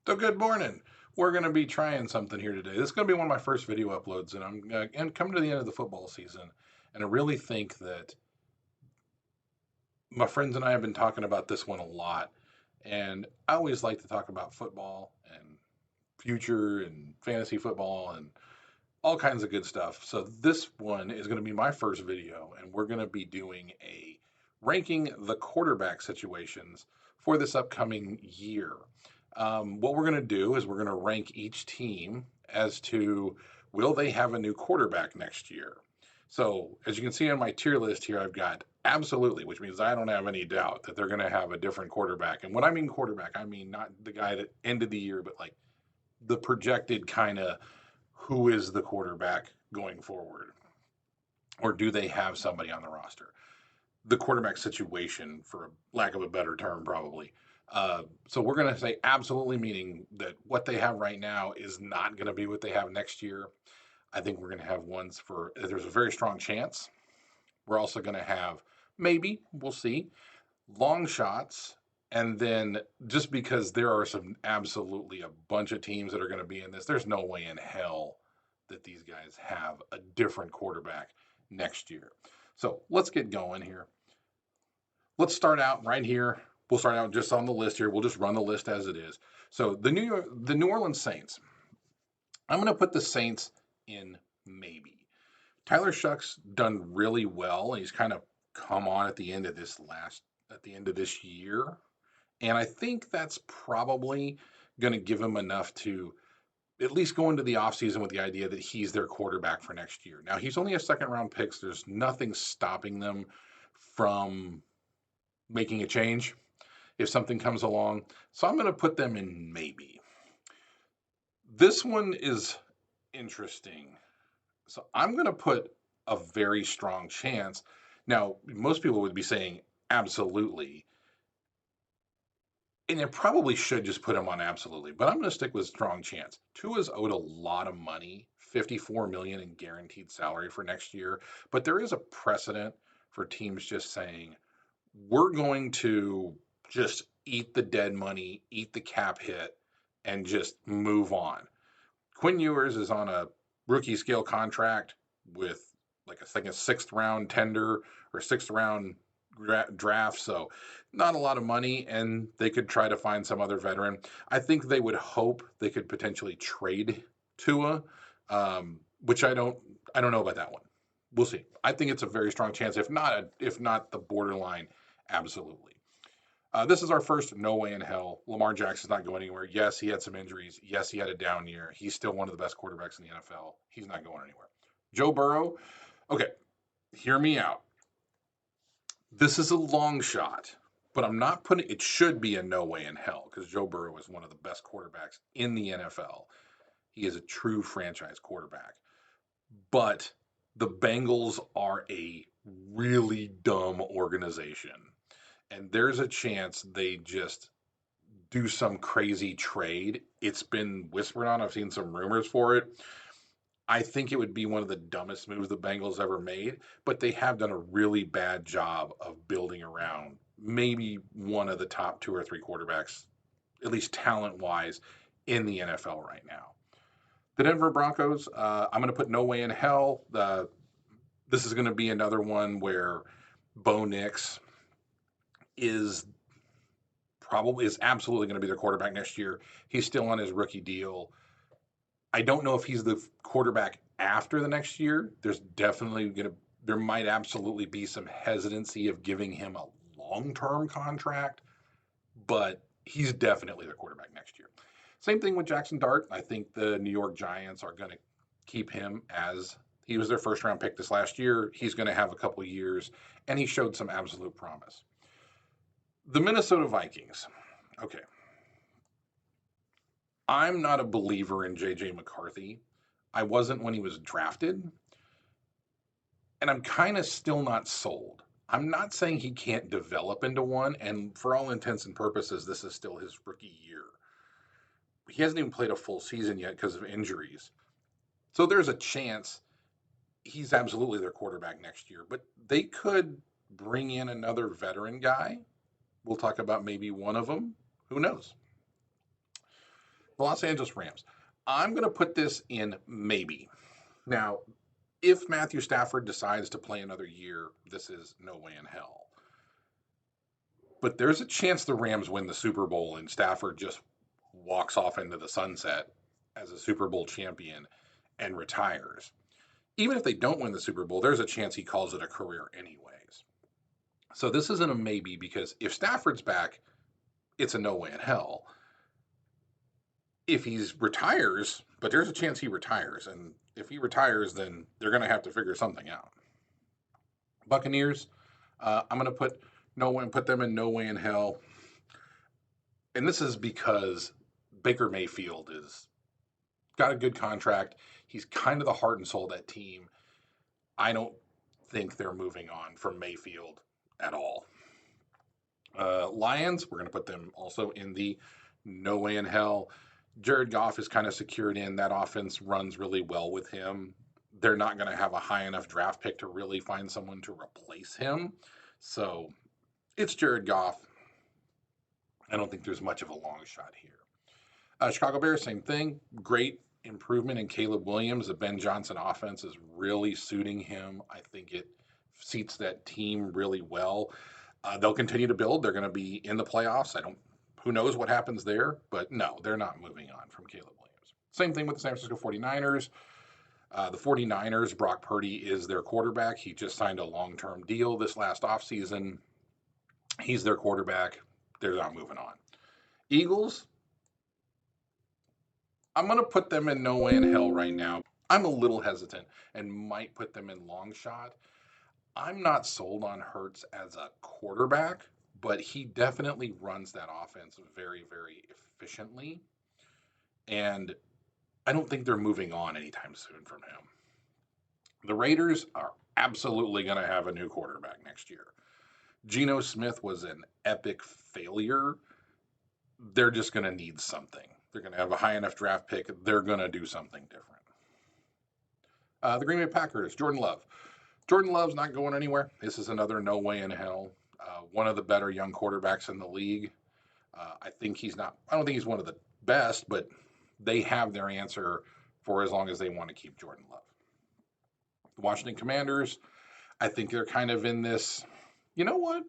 So good morning. We're going to be trying something here today. This is going to be one of my first video uploads, and I'm and coming to the end of the football season, and I really think that my friends and I have been talking about this one a lot. And I always like to talk about football and future and fantasy football and all kinds of good stuff. So this one is going to be my first video, and we're going to be doing a ranking the quarterback situations for this upcoming year. What we're going to do is we're going to rank each team as to will they have a new quarterback next year. So as you can see on my tier list here, I've got absolutely, which means I don't have any doubt that they're going to have a different quarterback. And when I mean quarterback, I mean not the guy that ended the year, but like the projected kind of who is the quarterback going forward, or do they have somebody on the roster? The quarterback situation, for lack of a better term, probably. So we're going to say absolutely, meaning that what they have right now is not going to be what they have next year. I think we're going to have ones for, there's a very strong chance. We're also going to have, maybe, we'll see, long shots. And then just because there are some absolutely a bunch of teams that are going to be in this, there's no way in hell that these guys have a different quarterback next year. So let's get going here. Let's start out right here. We'll start out just on the list here. We'll just run the list as it is. So the New Orleans Saints. I'm going to put the Saints in maybe. Tyler Shuck's done really well. He's kind of come on at the end of this year, and I think that's probably going to give him enough to at least go into the offseason with the idea that he's their quarterback for next year. Now, he's only a second round pick, so there's nothing stopping them from making a change if something comes along. So I'm going to put them in maybe. This one is interesting. So I'm going to put a very strong chance. Now, most people would be saying absolutely. And it probably should just put him on absolutely, but I'm going to stick with strong chance. Tua's owed a lot of money, 54 million in guaranteed salary for next year, but there is a precedent for teams just saying, we're going to just eat the dead money, eat the cap hit, and just move on. Quinn Ewers is on a rookie scale contract with like a sixth round tender or sixth round draft, so not a lot of money, and they could try to find some other veteran. I think they would hope they could potentially trade Tua, which I don't know about that one. We'll see. I think it's a very strong chance, if not the borderline, absolutely. This is our first no way in hell. Lamar Jackson's not going anywhere. Yes, he had some injuries. Yes, he had a down year. He's still one of the best quarterbacks in the NFL. He's not going anywhere. Joe Burrow, okay, hear me out. This is a long shot, but I'm not putting it should be a no way in hell because Joe Burrow is one of the best quarterbacks in the NFL. He is a true franchise quarterback. But the Bengals are a really dumb organization. And there's a chance they just do some crazy trade. It's been whispered on. I've seen some rumors for it. I think it would be one of the dumbest moves the Bengals ever made, but they have done a really bad job of building around maybe one of the top two or three quarterbacks, at least talent wise, in the NFL right now. The Denver Broncos, I'm going to put no way in hell. This is going to be another one where Bo Nix is absolutely going to be their quarterback next year. He's still on his rookie deal. I don't know if he's the quarterback after the next year. There might absolutely be some hesitancy of giving him a long-term contract, but he's definitely the quarterback next year. Same thing with Jackson Dart. I think the New York Giants are going to keep him as he was their first round pick this last year. He's going to have a couple years, and he showed some absolute promise. The Minnesota Vikings. Okay. I'm not a believer in J.J. McCarthy. I wasn't when he was drafted, and I'm kind of still not sold. I'm not saying he can't develop into one, and for all intents and purposes, this is still his rookie year. He hasn't even played a full season yet because of injuries. So there's a chance he's absolutely their quarterback next year, but they could bring in another veteran guy. We'll talk about maybe one of them. Who knows? The Los Angeles Rams. I'm going to put this in maybe. Now, if Matthew Stafford decides to play another year, this is no way in hell. But there's a chance the Rams win the Super Bowl and Stafford just walks off into the sunset as a Super Bowl champion and retires. Even if they don't win the Super Bowl, there's a chance he calls it a career anyways. So this isn't a maybe because if Stafford's back, it's a no way in hell. If he retires, but there's a chance he retires, and if he retires, then they're going to have to figure something out. Buccaneers, I'm going to put them in no way in hell, and this is because Baker Mayfield is got a good contract. He's kind of the heart and soul of that team. I don't think they're moving on from Mayfield at all. Lions, we're going to put them also in the no way in hell. Jared Goff is kind of secured in. That offense runs really well with him. They're not going to have a high enough draft pick to really find someone to replace him. So it's Jared Goff. I don't think there's much of a long shot here. Chicago Bears, same thing. Great improvement in Caleb Williams. The Ben Johnson offense is really suiting him. I think it seats that team really well. They'll continue to build. They're going to be in the playoffs. Who knows what happens there, but no, they're not moving on from Caleb Williams. Same thing with the San Francisco 49ers. The 49ers, Brock Purdy is their quarterback. He just signed a long-term deal this last offseason. He's their quarterback. They're not moving on. Eagles, I'm going to put them in no way in hell right now. I'm a little hesitant and might put them in long shot. I'm not sold on Hurts as a quarterback, but he definitely runs that offense very, very efficiently. And I don't think they're moving on anytime soon from him. The Raiders are absolutely going to have a new quarterback next year. Geno Smith was an epic failure. They're just going to need something. They're going to have a high enough draft pick. They're going to do something different. The Green Bay Packers, Jordan Love. Jordan Love's not going anywhere. This is another no way in hell. One of the better young quarterbacks in the league. I don't think he's one of the best, but they have their answer for as long as they want to keep Jordan Love. The Washington Commanders, I think they're kind of in this, you know what?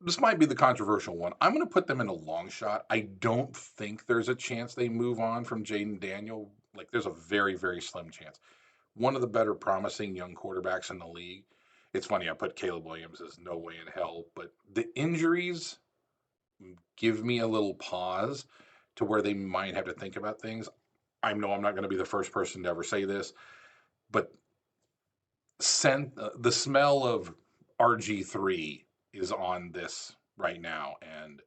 This might be the controversial one. I'm going to put them in a long shot. I don't think there's a chance they move on from Jaden Daniel. Like, there's a very, very slim chance. One of the better promising young quarterbacks in the league. It's funny, I put Caleb Williams as no way in hell, but the injuries give me a little pause to where they might have to think about things. I know I'm not going to be the first person to ever say this, but the smell of RG3 is on this right now, and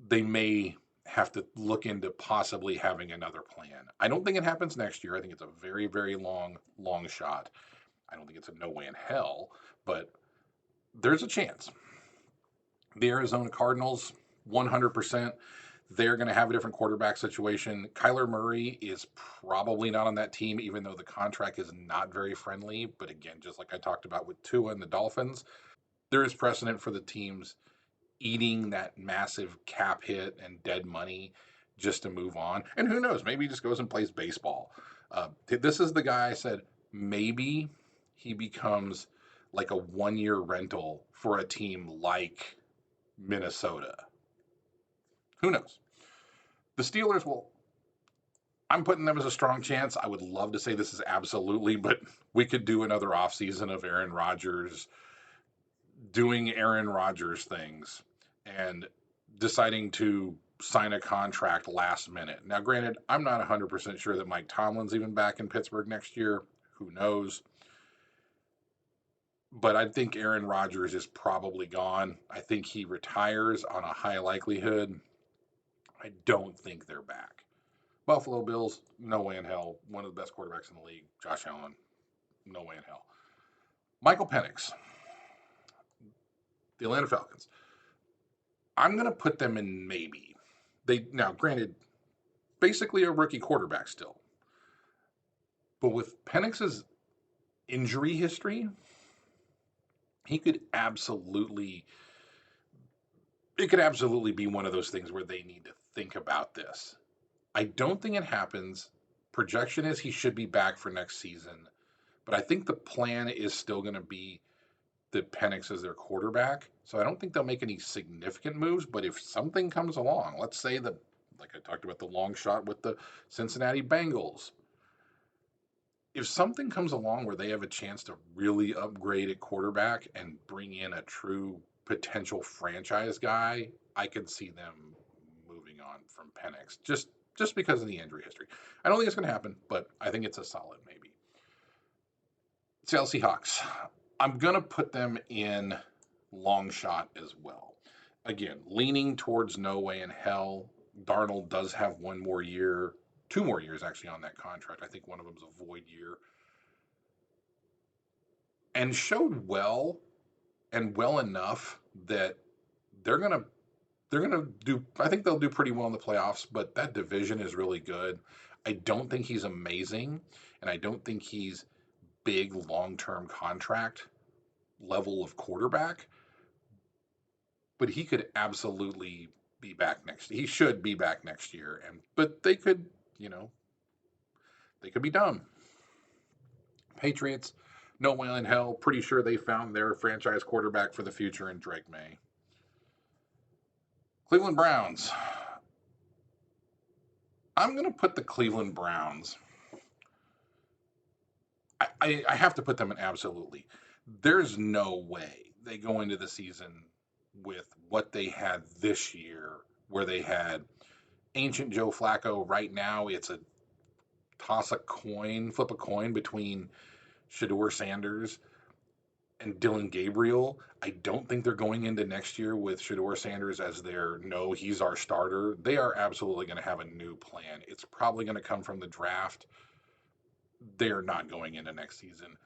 they may have to look into possibly having another plan. I don't think it happens next year. I think it's a very, very long shot. I don't think it's a no way in hell, but there's a chance. The Arizona Cardinals, 100%. They're going to have a different quarterback situation. Kyler Murray is probably not on that team, even though the contract is not very friendly. But again, just like I talked about with Tua and the Dolphins, there is precedent for the teams eating that massive cap hit and dead money just to move on. And who knows? Maybe he just goes and plays baseball. This is the guy I said maybe he becomes like a 1-year rental for a team like Minnesota. Who knows? The Steelers will. I'm putting them as a strong chance. I would love to say this is absolutely, but we could do another offseason of Aaron Rodgers doing Aaron Rodgers things and deciding to sign a contract last minute. Now, granted, I'm not 100% sure that Mike Tomlin's even back in Pittsburgh next year. Who knows? But I think Aaron Rodgers is probably gone. I think he retires on a high likelihood. I don't think they're back. Buffalo Bills, no way in hell. One of the best quarterbacks in the league. Josh Allen, no way in hell. Michael Penix, the Atlanta Falcons. I'm going to put them in maybe. Now, granted, basically a rookie quarterback still. But with Penix's injury history, he could absolutely it could absolutely be one of those things where they need to think about this. I don't think it happens. Projection is he should be back for next season, but I think the plan is still going to be that Penix is their quarterback. So I don't think they'll make any significant moves. But if something comes along, let's say that, like I talked about the long shot with the Cincinnati Bengals, if something comes along where they have a chance to really upgrade at quarterback and bring in a true potential franchise guy, I could see them moving on from Penix just because of the injury history. I don't think it's going to happen, but I think it's a solid maybe. Seattle Seahawks. I'm going to put them in long shot as well. Again, leaning towards no way in hell. Darnold does have one more year, 2 more years actually on that contract. I think one of them's a void year. And showed well and well enough that they're gonna do. I think they'll do pretty well in the playoffs. But that division is really good. I don't think he's amazing, and I don't think he's big long-term contract level of quarterback. But he could absolutely be back next. He should be back next year. But they could, they could be dumb. Patriots, no way in hell. Pretty sure they found their franchise quarterback for the future in Drake May. Cleveland Browns. I'm going to put the Cleveland Browns. I have to put them in absolutely. There's no way they go into the season with what they had this year, where they had ancient Joe Flacco. Right now, it's a flip a coin between Shedeur Sanders and Dylan Gabriel. I don't think they're going into next year with Shedeur Sanders as he's our starter. They are absolutely going to have a new plan. It's probably going to come from the draft. They're not going into next season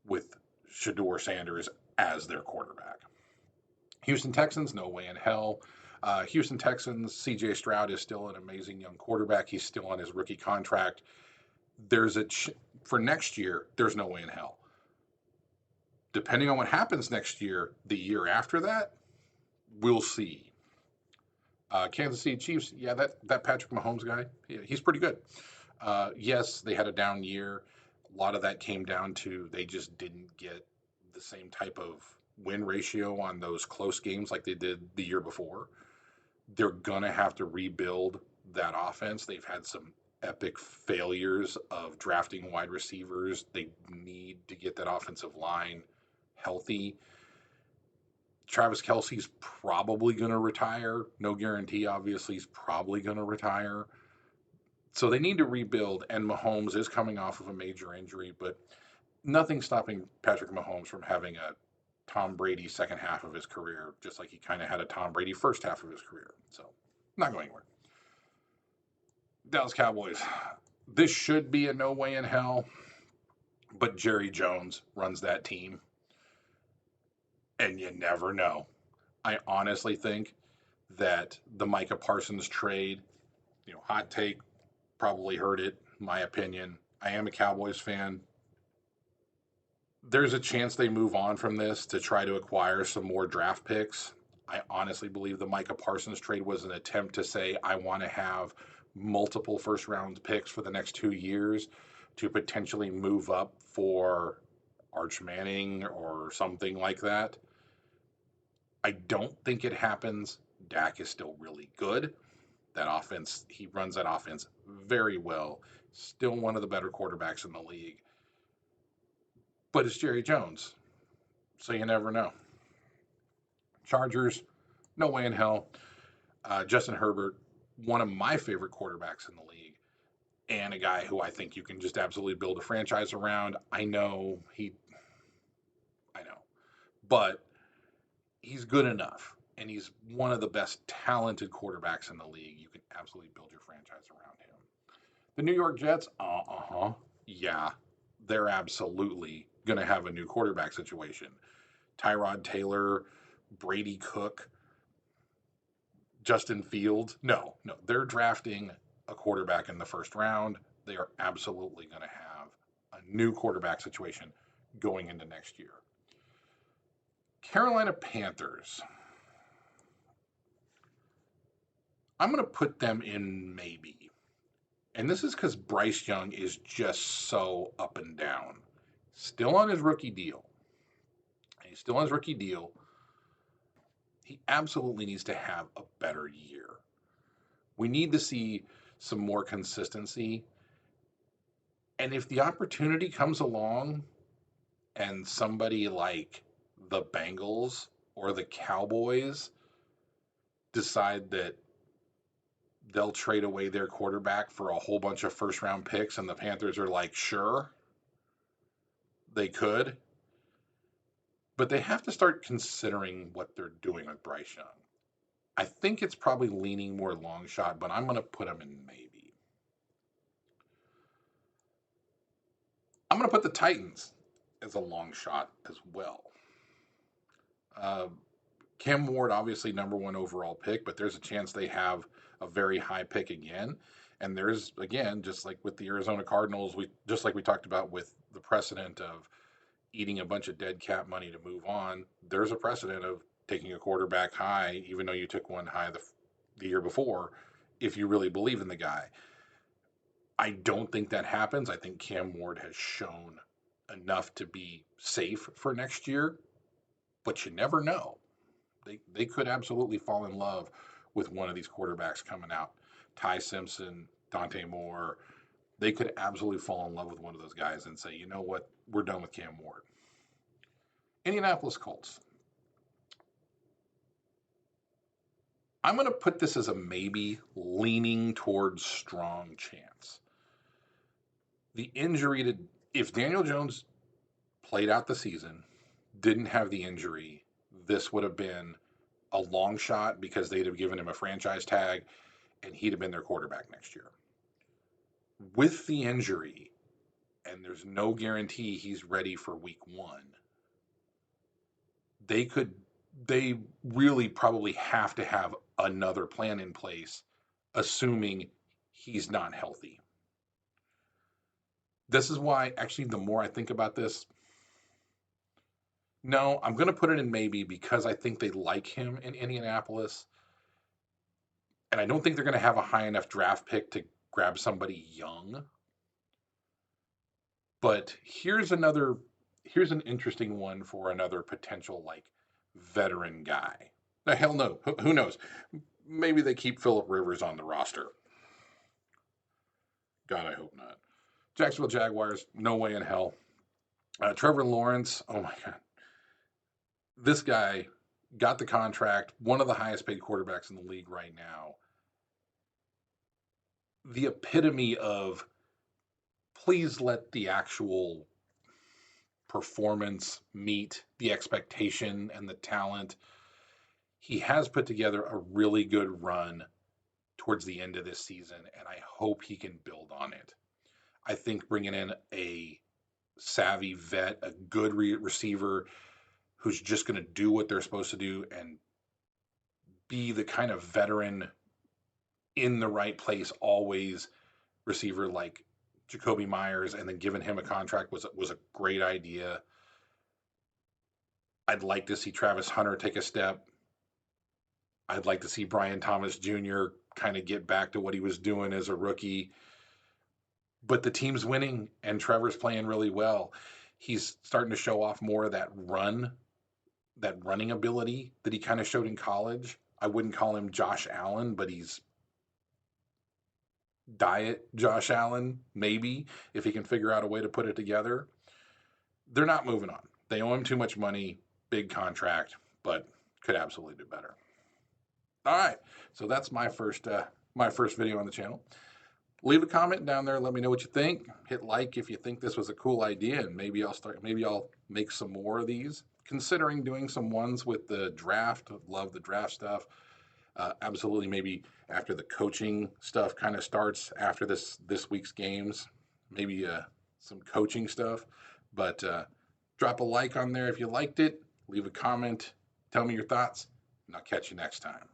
with Shedeur Sanders as their quarterback. Houston Texans, no way in hell. Houston Texans, CJ Stroud is still an amazing young quarterback. He's still on his rookie contract. For next year, there's no way in hell. Depending on what happens next year, the year after that, we'll see. Kansas City Chiefs, yeah, that Patrick Mahomes guy, he's pretty good. Yes, they had a down year. A lot of that came down to they just didn't get the same type of win ratio on those close games like they did the year before. They're going to have to rebuild that offense. They've had some epic failures of drafting wide receivers. They need to get that offensive line healthy. Travis Kelce's probably going to retire. No guarantee, obviously. He's probably going to retire. So they need to rebuild, and Mahomes is coming off of a major injury, but nothing stopping Patrick Mahomes from having a Tom Brady second half of his career, just like he kind of had a Tom Brady first half of his career. So, not going anywhere. Dallas Cowboys. This should be a no way in hell, but Jerry Jones runs that team, and you never know. I honestly think that the Micah Parsons trade, hot take, probably heard it, my opinion. I am a Cowboys fan. There's a chance they move on from this to try to acquire some more draft picks. I honestly believe the Micah Parsons trade was an attempt to say, I want to have multiple first round picks for the next 2 years to potentially move up for Arch Manning or something like that. I don't think it happens. Dak is still really good. That offense, he runs that offense very well. Still one of the better quarterbacks in the league. But it's Jerry Jones, so you never know. Chargers, no way in hell. Justin Herbert, one of my favorite quarterbacks in the league, and a guy who I think you can just absolutely build a franchise around. I know, but he's good enough, and he's one of the best talented quarterbacks in the league. You can absolutely build your franchise around him. The New York Jets, yeah, they're absolutely going to have a new quarterback situation. Tyrod Taylor, Brady Cook, Justin Fields. No, they're drafting a quarterback in the first round. They are absolutely going to have a new quarterback situation going into next year. Carolina Panthers. I'm going to put them in maybe. And this is because Bryce Young is just so up and down. Still on his rookie deal. He's still on his rookie deal. He absolutely needs to have a better year. We need to see some more consistency. And if the opportunity comes along and somebody like the Bengals or the Cowboys decide that they'll trade away their quarterback for a whole bunch of first round picks and the Panthers are like, sure, they could. But they have to start considering what they're doing with Bryce Young. I think it's probably leaning more long shot, but I'm going to put him in maybe. I'm going to put the Titans as a long shot as well. Cam Ward, obviously number one overall pick, but there's a chance they have a very high pick again. And there's, again, just like with the Arizona Cardinals, just like we talked about with the precedent of eating a bunch of dead cap money to move on, there's a precedent of taking a quarterback high, even though you took one high the year before, if you really believe in the guy. I don't think that happens. I think Cam Ward has shown enough to be safe for next year, but you never know. They could absolutely fall in love with one of these quarterbacks coming out. Ty Simpson, Dante Moore, they could absolutely fall in love with one of those guys and say, you know what, we're done with Cam Ward. Indianapolis Colts. I'm going to put this as a maybe, leaning towards strong chance. The injury to, if Daniel Jones played out the season, didn't have the injury, this would have been a long shot because they'd have given him a franchise tag and he'd have been their quarterback next year. With the injury, and there's no guarantee he's ready for week one, they really probably have to have another plan in place, assuming he's not healthy. This is why, actually, the more I think about this, no, I'm going to put it in maybe because I think they like him in Indianapolis. And I don't think they're going to have a high enough draft pick to grab somebody young. But here's an interesting one for another potential like veteran guy. The hell no, who knows? Maybe they keep Philip Rivers on the roster. God, I hope not. Jacksonville Jaguars, no way in hell. Trevor Lawrence, oh my God. This guy got the contract, one of the highest paid quarterbacks in the league right now. The epitome of please let the actual performance meet the expectation and the talent. He has put together a really good run towards the end of this season, and I hope he can build on it. I think bringing in a savvy vet, a good receiver who's just going to do what they're supposed to do and be the kind of veteran in the right place always receiver like Jacoby Myers, and then giving him a contract was a great idea. I'd like to see Travis Hunter take a step. I'd like to see Brian Thomas Jr. kind of get back to what he was doing as a rookie. But the team's winning and Trevor's playing really well. He's starting to show off more of that running ability that he kind of showed in college. I wouldn't call him Josh Allen, but he's diet Josh Allen, maybe, if he can figure out a way to put it together. They're not moving on. They owe him too much money, big contract, but could absolutely do better. All right, so that's my first video on the channel. Leave a comment down there. Let me know what you think. Hit like if you think this was a cool idea, and maybe I'll make some more of these. Considering doing some ones with the draft. Love the draft stuff. Absolutely, maybe after the coaching stuff kind of starts after this week's games, maybe some coaching stuff. But drop a like on there if you liked it. Leave a comment. Tell me your thoughts, and I'll catch you next time.